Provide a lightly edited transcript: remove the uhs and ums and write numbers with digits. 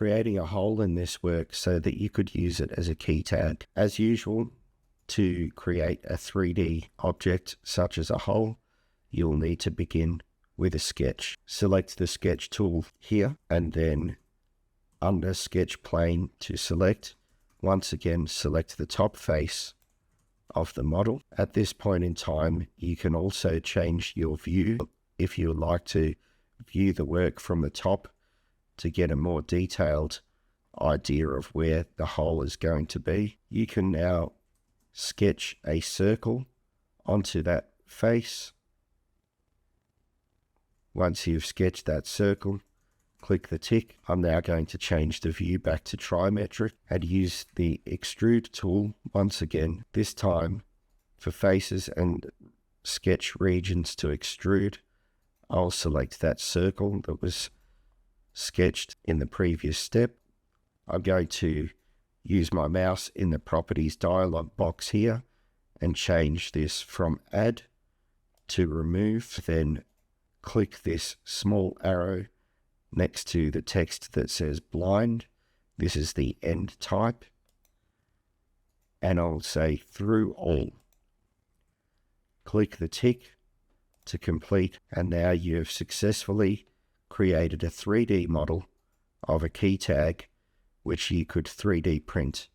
creating a hole in this work so that you could use it as a key tag. As usual, to create a 3D object such as a hole, you'll need to begin with a sketch. Select the sketch tool here and then under sketch plane to select. Once again, select the top face of the model. At this point in time, you can also change your view if you would like to view the work from the top to get a more detailed idea of where the hole is going to be. You can now sketch a circle onto that face. Once you've sketched that circle, click the tick. I'm now going to change the view back to trimetric and use the extrude tool once again, this time for faces and sketch regions to extrude. I'll select that circle that was sketched in the previous step. I'm going to use my mouse in the properties dialog box here and change this from add to remove. Then click this small arrow next to the text that says blind. This is the end type. And I'll say through all. Click the tick to complete, and now you have successfully created a 3D model of a key tag which you could 3D print